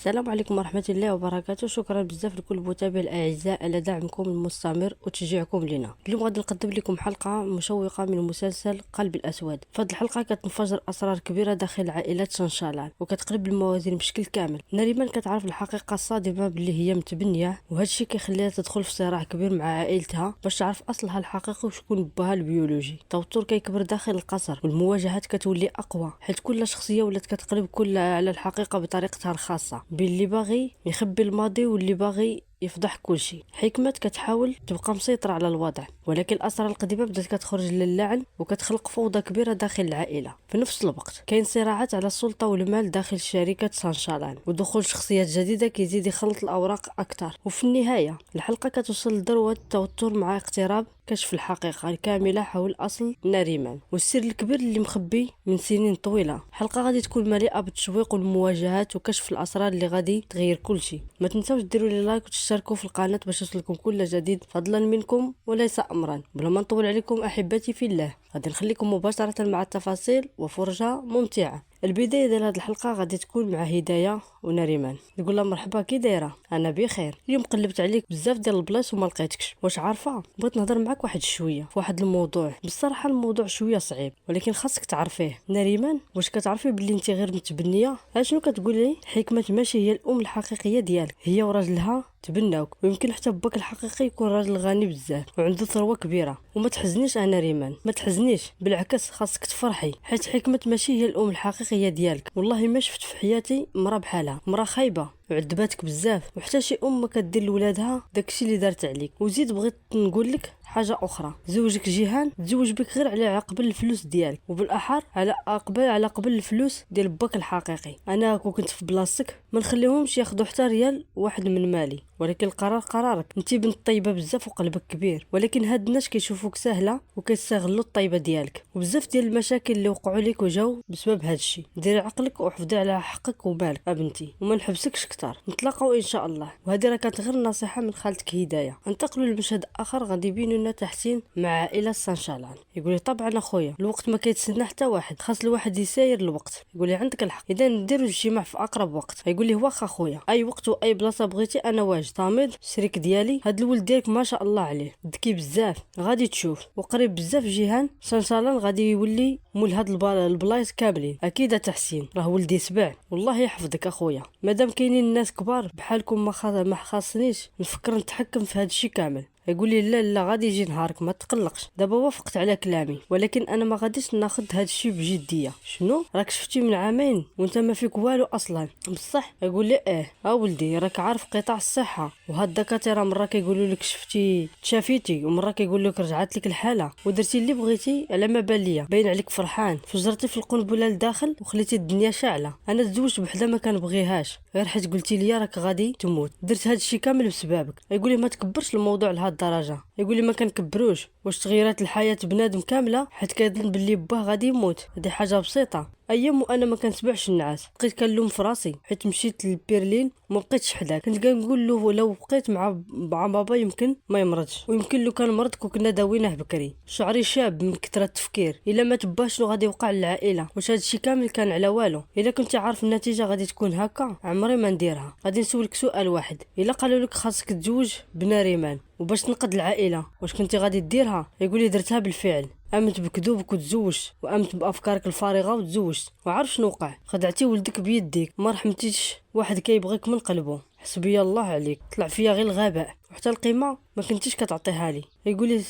السلام عليكم ورحمة الله وبركاته. شكرا بزاف لكل المتابع الأعزاء على دعمكم المستمر وتشجيعكم لنا. اليوم غادي نقدم لكم حلقة مشوقة من مسلسل قلب الأسود. في هذه الحلقة كتنفجر أسرار كبيرة داخل عائلة شنشالان وكتقلب الموازين بشكل كامل. نريمان كتعرف الحقيقة الصادمة باللي هي متبنية، وهذا الشيء كيخليها تدخل في صراع كبير مع عائلتها باش تعرف أصلها الحقيقي وشكون باها البيولوجي. التوتر كيكبر داخل القصر والمواجهات كتولي أقوى، حيت كل شخصية ولات كتقلب كل على الحقيقة بطريقتها الخاصة، بين اللي باغي يخبي الماضي واللي باغي يفضح كل شيء. حكمة كتحاول تبقى مسيطرة على الوضع، ولكن الأسرار القديمة بدات كتخرج للعن وكتخلق فوضى كبيرة داخل العائلة. في نفس الوقت كاين صراعات على السلطة والمال داخل شركة شنشالان، ودخول شخصيات جديدة كيزيد يخلط الأوراق أكثر. وفي النهاية الحلقة كتوصل لذروة التوتر مع اقتراب كشف الحقيقة الكاملة حول أصل نريمان والسر الكبير اللي مخبي من سنين طويلة. حلقة غادي تكون مليئة بالتشويق والمواجهات وكشف الأسرار اللي غادي تغير كل شيء. ما تنساوش ديروا لي لايك وتشتركوا في القناة باش يوصلكم كل جديد، فضلا منكم وليس أمرا. بلا ما نطول عليكم أحبتي في الله، غادي نخليكم مباشرة مع التفاصيل وفرجة ممتعة. البداية ديال هذه الحلقة غادي تكون مع هداية ونريمان. نقول لها مرحبا، كي دايره؟ انا بخير. اليوم قلبت عليك بزاف ديال البلايص وما لقيتكش. واش عارفه بغيت نهضر معاك واحد شويه في واحد الموضوع. بصراحه الموضوع شويه صعيب ولكن خاصك تعرفيه. نريمان، واش كتعرفي بلي انت غير متبنيه؟ شنو كتقولي؟ حكمة ماشي هي الام الحقيقيه ديالك، هي وراجلها تبناوك، ويمكن حتى باك الحقيقي يكون راجل غني بزاف وعنده ثروه كبيره. وما تحزنيش انا ريمان، ما تحزنيش، بالعكس خاصك تفرحي، حيت حكمة ماشي هي الام الحقيقيه ديالك. والله ما شفت في حياتي مرا بحالها، مرا خايبه وعذباتك بزاف، وحتى شي ام ما كدير لولادها داكشي اللي دارت عليك. وزيد بغيت نقول لك حاجه اخرى، زوجك جيهان تزوج بك غير على قبل الفلوس ديالك، وبالاحر على قبل الفلوس ديال باك الحقيقي. انا كون كنت في بلاصتك ما نخليهمش ياخذوا حتى ريال واحد من مالي، ولكن القرار قرارك. انت بنت طيبه بزاف وقلبك كبير، ولكن هاد الناس كيشوفوك سهله وكيستغلوا الطيبه ديالك، وبزاف ديال المشاكل اللي وقعوا لك وجاو بسبب هاد الشيء. ديري عقلك وحفظي على حقك ومالك بنتي، وما نحبسكش كتر. نتلاقاو ان شاء الله. وهذه راه كانت غير نصيحه من خالتك هدايه. انتقلوا لمشهد اخر غادي يبينوا لنا تحسين مع عائله شنشالان. يقول لي طبعا اخويا الوقت ما كيتسنى حتى واحد، خاص الواحد يساير الوقت. يقول لي عندك الحق، اذا نديروا الاجتماع في اقرب وقت. يقول لي واخا اخويا، اي وقت واي بلاصه بغيتي انا واجد. طامد الشريك ديالي، هاد الولد ديالك ما شاء الله عليه ذكي بزاف، غادي تشوف. وقريب بزاف جيهان شنشالان غادي يولي مول هاد البلايص كاملين. اكيد تحسين راه ولدي سبع، والله يحفظك اخويا. مادام كاينين الناس كبار بحالكم ما خاصنيش نفكر نتحكم في هاد الشيء كامل. يقول لي لا لا، غادي يجي نهارك ما تقلقش. دابا وافقت على كلامي، ولكن انا ما غاديش ناخذ هاد الشيء بجديه. شنو راك شفتي من عامين وانت ما فيك والو اصلا؟ بصح. يقول لي ولدي راك عارف قطاع الصحه، وهاد الدكاتره مره كيقولوا لك شفتي تشافيتي، ومره كيقول لك رجعت لك الحاله ودرتي اللي بغيتي. على ما بان ليا باين عليك فرحان، فجرتي في القنبله لداخل وخليتي الدنيا شاعله. انا تزوجت بحدا ما كنبغيهاش غير حيت قلتي لي راك غادي تموت. درت هاد الشيء كامل بسببك. يقول لي ما تكبرش الموضوع لهاد الدرجه. يقول لي ما كنكبروش، واش تغيرات الحياه بنادم كامله حيت كيظن باللي باه غادي يموت؟ هذه حاجه بسيطه. ايام وانا ما كنتبعش النعاس، بقيت كنلوم في راسي حيت مشيت لبرلين وما بقيتش حداك. كنت كنقول له لو بقيت مع بابا يمكن ما يمرضش، ويمكن لو كان مرض كنا داويناه بكري. شعري شاب من كثره التفكير، الا ما تباه شنو غادي يوقع للعائله؟ واش هادشي كامل كان على والو؟ الا كنت عارف النتيجه غادي تكون هكا عمري ما نديرها. غادي نسولك سؤال واحد، الا قالوا لك خاصك تزوج بنريمان وباش تنقذ العائله، واش كنتي غادي ديرها؟ يقول لي درتها بالفعل. امنت بكذوبك وتزوجت، وامنت بافكارك الفارغه وتزوجت. وعارف شنو وقع؟ خدعتي ولدك بيديك، ما رحمتيش واحد كيبغيك من قلبه. حسبي الله عليك، طلع فيا غير الغباء، وحتى القيمه ما كنتيش كتعطيها لي. يقول لي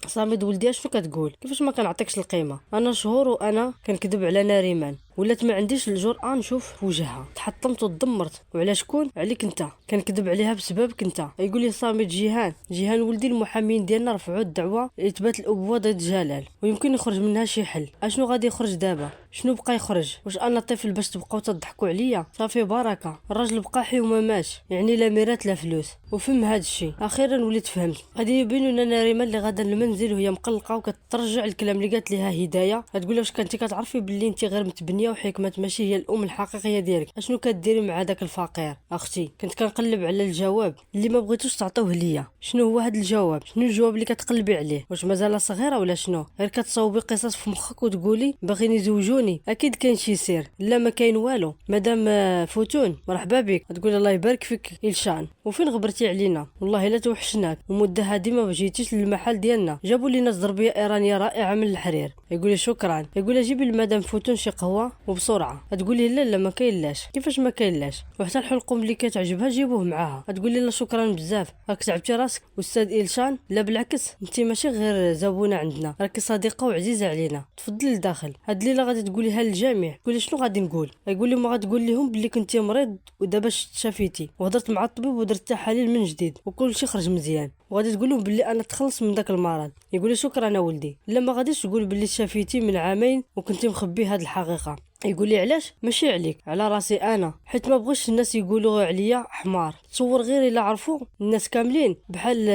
صامد ولدي شنو كتقول؟ كيفاش ما كنعطيكش القيمه؟ انا شهور وانا كنكذب على نريمان، ولات ما عنديش الجرأه نشوف في وجهها. تحطمت وتدمرت، وعلى شكون؟ عليك انت. كنكذب عليها بسببك انت. يقول لي صامد جيهان ولدي، المحامين ديالنا رفعوا الدعوه لاثبات الابوه ضد جلال، ويمكن يخرج منها شي حل. اشنو غادي يخرج دابا؟ شنو بقى يخرج؟ واش انا طفل باش تبقاو تضحكوا عليا؟ صافي بركه، الراجل بقى حي وما ماش، يعني لا ميرات لا فلوس. وفهم هاد الشيء. اخيرا وليت فهمت. غادي يبينوا لنا نريمان اللي غادا للمنزل وهي مقلقه وكترجع الكلام اللي قالت ليها هدايه. غتقول واش كنتي كتعرفي باللي انت غير متبنيه، وحكمة ماشي هي الام الحقيقيه ديالك؟ اشنو كديري مع داك الفقير؟ اختي كنت كنقلب على الجواب اللي ما بغيتوش تعطوه ليا. شنو هو هاد الجواب؟ شنو الجواب اللي كتقلبي عليه؟ واش مازال صغيره ولا شنو؟ غير كتصاوبي قصص في مخك وتقولي باغيين يزوجوني فوتوني اكيد كاين شي سير. لا ما كاين والو مادام فوتون مرحبا بك. تقول الله يبارك فيك إلشان، وفين غبرتي علينا؟ والله لا توحشناك، ومده هادي ما جيتيش للمحل ديالنا. جابوا لنا زربيه ايرانيه رائعه من الحرير. يقول لي شكرا. يقول لي جيبي لمدام فوتون شي قهوه وبسرعه. تقول لي لا ما كاينلاش. كيفاش ما كاينلاش؟ وحتى الحلقوم اللي كتعجبها جيبوه معاها. تقول لي لا شكرا بزاف، راك تعبتي راسك استاذ إلشان. لا بالعكس، انت ماشي غير زبونه عندنا، راكي صديقه وعزيزه علينا. تفضلي لداخل. هاد الليله غادي تقوليها للجميع. تقول لي شنو غادي نقول؟ يقول لي ما غتقول لهم بلي كنتي مريض ودابا شافيتي، وهضرت مع الطبيب ودرت تحاليل من جديد وكل شيء خرج مزيان، وغادي تقول لهم بلي انا تخلص من داك المرض. يقول لي شكرا انا ولدي. لا ما غاديش تقول بلي شافيتي من عامين وكنتي مخبي هاد الحقيقه. يقول لي علاش؟ ماشي عليك، على راسي انا، حيت ما بغيتش الناس يقولوا عليا حمار. تصور غير الا عرفوا الناس كاملين بحال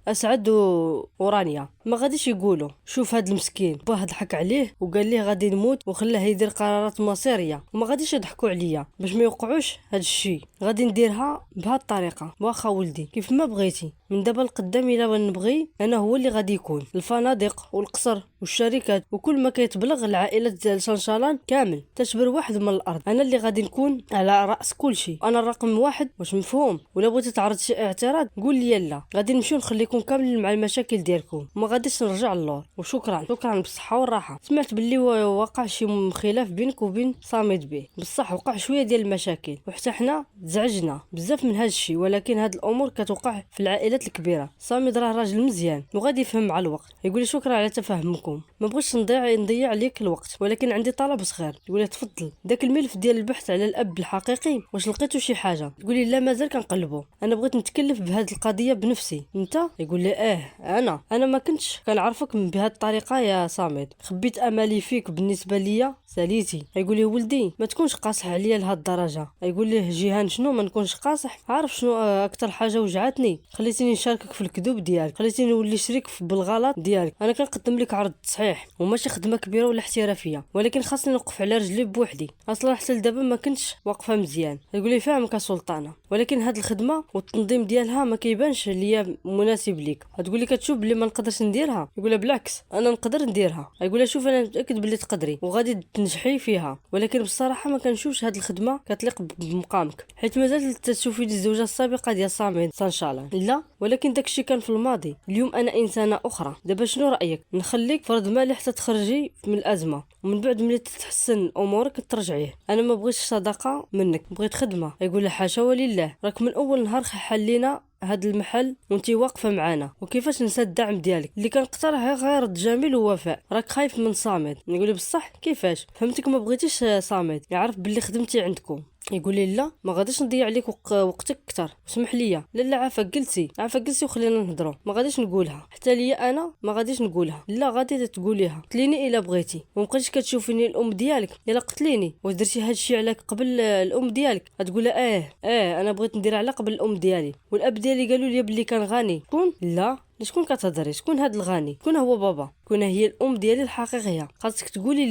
اسعد ورانيا ما غاديش يقولوا شوف هاد المسكين باه ضحك عليه وقال ليه غادي نموت وخلاه يدير قرارات مصيريه، وما غاديش يضحكوا عليا باش ما يوقعوش هاد الشيء. غادي نديرها بهاد الطريقه. واخا ولدي كيف ما بغيتي، من دابا لقدام الا نبغي انا هو اللي غادي يكون. الفنادق والقصر والشركات وكل ما كيتبلغ العائله شانشالان كامل تشبر واحد من الارض، انا اللي غادي نكون على راس كل شيء. انا الرقم واحد. واش مفهوم؟ ولا بغيتي تعرض شي اعتراض قول لي لا، غادي نمشيو نخليكم كاملين مع المشاكل ديالكم، ما غاديش نرجع للور. وشكرا بالصحه والراحه. سمعت باللي وقع شي خلاف بينك وبين صامد بيه. بصح وقع شويه ديال المشاكل وحتى حنا تزعجنا بزاف من هذا الشيء، ولكن هاد الامور كتوقع في العائلات الكبيره. صامد راه راجل مزيان وغادي يفهم مع الوقت. يقول لي شكرا على تفهمكم، ما بغيتش نضيع عليك الوقت، ولكن عندي طلب صغير. يقول لي تفضل. داك الملف ديال البحث على الاب الحقيقي واش لقيتو شي حاجه؟ تقول لي لا مازال كنقلبو، انا بغيت نتكلف بهذه القضيه بنفسي. انت؟ يقول لي انا ما كنتش كنعرفك بهذه الطريقه يا صامد، خبيت امالي فيك بالنسبه ليا ساليتي. يقول لي ولدي ما تكونش قاصح عليا لهاد الدرجه. يقول لي جيهان شنو ما نكونش قاصح؟ عارف شنو اكثر حاجه وجعتني؟ خليتيني نشاركك في الكذوب ديالك، خليتيني نولي شريك بالغلط ديالك. انا كنقدم لك عرض صحيح وماشي خدمه كبيره ولا احترافيه، ولكن خاصني نوقف على رجلي بوحدي. اصلا حتى لدابا ما كنتش واقفه مزيان. يقول لي فاهمك يا سلطانه، ولكن هاد الخدمه والتنظيم ديالها ما كيبانش ليا مناسب ليك. تقول لي كتشوف بلي ما نقدرش نديرها؟ يقول بالعكس انا نقدر نديرها. يقول شوف انا متاكد بلي تقدري وغادي تنجحي فيها، ولكن بصراحه ما كنشوفش هاد الخدمه كتليق بمقامك، حيت مازال تشوفي الزوجه السابقه ديال صامد سانشالان. لا ولكن داكشي كان في الماضي، اليوم انا انسانه اخرى. دابا شنو رايك نخليك فرض مالي حتى تخرجي من الازمه، ومن بعد ملي تتحسن امورك ترجعيه؟ انا ما بغيتش صداقه منك، بغيت خدمه. يقول له حاشا ولله، راك من اول نهار حلينا هاد المحل وانتي واقفه معانا، وكيفاش نسى الدعم ديالك اللي كنقترح غير جميل ووفاء؟ راك خايف من صامد. نقول له بصح كيفاش؟ فهمتك ما بغيتيش صامد يعرف باللي خدمتي عندكم. يقول لي لا ما غاديش نضيع عليك وقتك اكثر، اسمح لي. لا عافاك جلسي وخلينا نهضروا. ما غاديش نقولها حتى ليا انا، ما غاديش نقولها. لا غادي تقوليها، قتليني الا بغيتي، ومبقيتش كتشوفيني الام ديالك. الا قتليني واش درتي هاد الشيء عليك قبل الام ديالك؟ غتقول انا بغيت ندير على قبل الام ديالي والاب ديالي قالوا لي بلي كان غني. شكون؟ لا شكون كتهضري؟ شكون هاد الغني؟ شكون هو بابا؟ شكون هي الام ديالي الحقيقيه؟ خاصك تقولي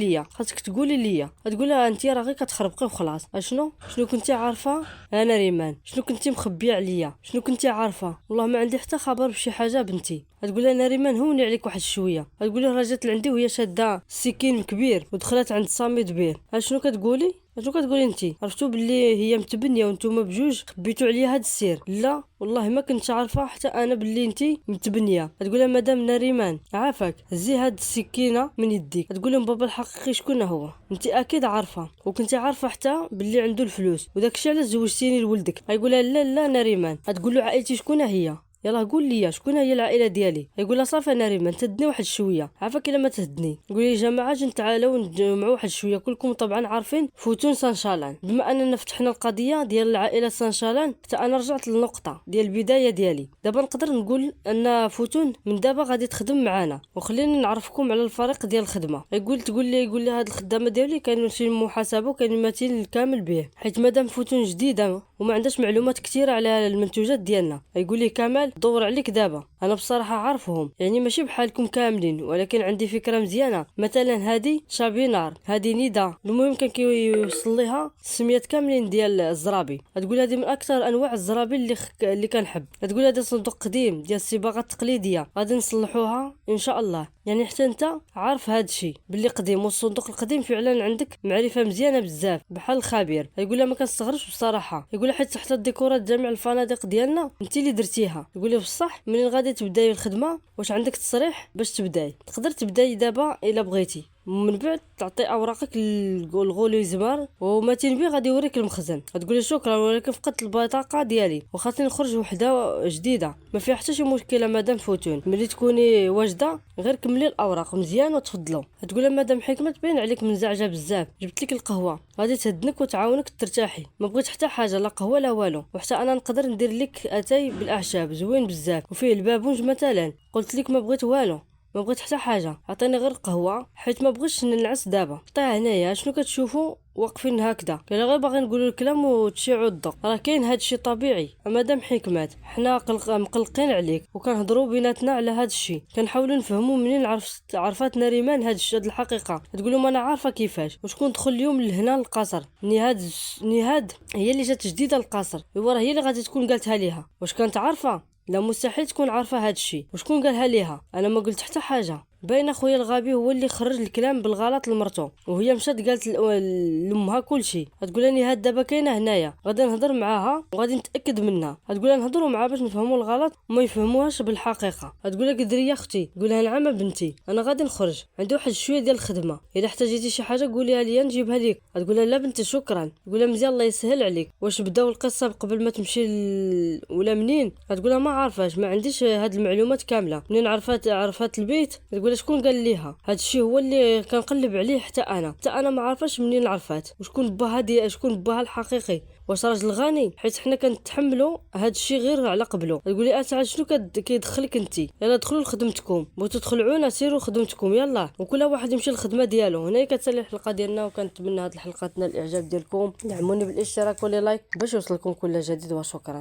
ليا. تقول لها انت راه غير كتخربقي وخلاص. شنو كنتي عارفه انا ريمان؟ شنو كنتي مخبيه عليا؟ شنو كنتي عارفه؟ والله ما عندي حتى خبر بشي حاجه بنتي. تقول لها انا ريمان هوني عليك واحد شويه. تقول لها راه جات لعندي وهي شاده السكين كبير ودخلت عند صامد بير. شنو كتقولي انت؟ عرفتوا باللي هي متبنيه وانتم بجوج خبيتوا عليا هاد السير؟ لا والله ما كنت عارفه حتى انا باللي انت متبنيه. تقول لها مدام ناريمان عافاك زي هاد السكينه من يديك. تقول لهم بابا الحقيقي شكون هو؟ انت اكيد عارفه، وكنتي عارفه حتى باللي عنده الفلوس، وداكشي علاش زوجتيني لولدك. يقول لها لا ناريمان. تقول له عائلتي شكون هي؟ يلا قول لي شكون هي العائله ديالي؟ يقول لها صافي انا ريمان تهدني واحد شويه، عافاك الا ما تهدني. يقول لي جماعه نتعالوا نجمعوا واحد شويه. كلكم طبعا عارفين فوتون سانشالان. بما اننا فتحنا القضيه ديال العائله سانشالان حتى انا رجعت للنقطه ديال البدايه ديالي. دابا نقدر نقول ان فوتون من دابا غادي تخدم معنا، وخليني نعرفكم على الفريق ديال الخدمه. يقول لي هاد الخدامه ديالي كاين شي محاسبه وكاين ماتين كامل به، حيت مادام فوتون جديده وما عندهاش معلومات كثيره على المنتوجات ديالنا. يقول لي كمال الحال دور عليك دابا. انا بصراحه عارفهم، يعني ماشي بحالكم كاملين، ولكن عندي فكره مزيانه. مثلا هادي شابينار، هادي نيدا، المهم كان كيوصل ليها السميات كاملين ديال الزرابي. تقول هذه من اكثر انواع الزرابي اللي كنحب. تقول هذا صندوق قديم ديال الصباغه التقليديه، غادي نصلحوها ان شاء الله. يعني حتى انت عارف هذا الشيء باللي قديم، والصندوق القديم فعلا عندك معرفه مزيانه بزاف بحال الخبير. يقول ما كنستغربش بصراحه، يقول حيت حتى الديكورات جميع الفنادق ديالنا انت اللي درتيها. يقول لي بصح منين غادي تبداي الخدمه، واش عندك تصريح باش تبداي؟ تقدر تبداي دابا الا بغيتي، من بعد تعطي اوراقك للغوليزمار وما تنبي غادي يوريك المخزن. تقولي شكرا ولكن فقدت البطاقه ديالي وخاصني نخرج وحده جديده. ما فيها حتى شي مشكله مادام فوتون، ملي تكوني واجده غير كملي الاوراق مزيان وتفضلوا. تقول مادام حكمه تبين عليك منزعجه بزاف، جبت لك القهوه غادي تهدنك وتعاونك ترتاحي. ما بغيت حتى حاجه، لا قهوه لا والو، وحتى انا نقدر ندير لك اتاي بالاعشاب زوين بزاف وفيه البابونج مثلا. قلت لك ما بغيت والو، ما بغيت حتى حاجه، عطيني غير القهوه حيت ما بغيتش ننعس دابا. طيح هنايا شنو كتشوفوا واقفين هكذا؟ كاين غير باغي نقولوا الكلام وتشيعوا الضوء، راه كاين هادشي طبيعي. مادام حكمات حنا مقلقين عليك وكنهضروا بيناتنا على هادشي، كنحاولوا نفهموا منين عرفات نريمان هاد الحقيقه. تقولوا ما انا عارفه كيفاش وشكون دخل اليوم لهنا للقصر. نهاد هي اللي جات جديده للقصر، ايوا راه هي اللي غادي تكون قالتها ليها. واش كانت عارفه؟ لا مستحيل تكون عارفه هاد الشيء. وشكون قالها ليها؟ انا ما قلت حتى حاجه. باين اخويا الغبي هو اللي خرج الكلام بالغلط لمرته، وهي مشات قالت لامها كل شيء. تقول لي هاد دابا كاينه هنايا، غادي نهضر معاها وغادي نتاكد منها. تقول لها نهضروا معاها باش نفهموا الغلط وما يفهموهاش بالحقيقه. تقول لك دري اختي، تقول لها نعم بنتي انا غادي نخرج عندي واحد شويه ديال الخدمه، الا احتاجيتي شي حاجه قوليها لي نجيبها لك. تقول لها لا بنتي شكرا. تقول لها مزيان الله يسهل عليك. واش بداو القصه قبل ما تمشي ولا منين؟ تقول لها ما عارفاش، ما عنديش هاد المعلومات كامله. منين عرفات البيت؟ تقول شكون قال ليها؟ هاد الشيء هو اللي كنقلب عليه حتى انا ما عارفاش منين عرفات وشكون باها الحقيقي. واش راجل غني؟ حيت حنا كنتحملوا هاد الشيء غير على قبله. تقولي اسعد شنو كيدخلك انت؟ يلا دخلوا لخدمتكم، بغيتو تخلعونا سيروا خدمتكم يلا، وكل واحد يمشي للخدمه ديالو. هنا كتسالي الحلقه ديالنا، وكنتمنى هاد الحلقه تنال الاعجاب ديالكم. دعموني بالاشتراك واللايك باش يوصلكم كل جديد، وشكرا.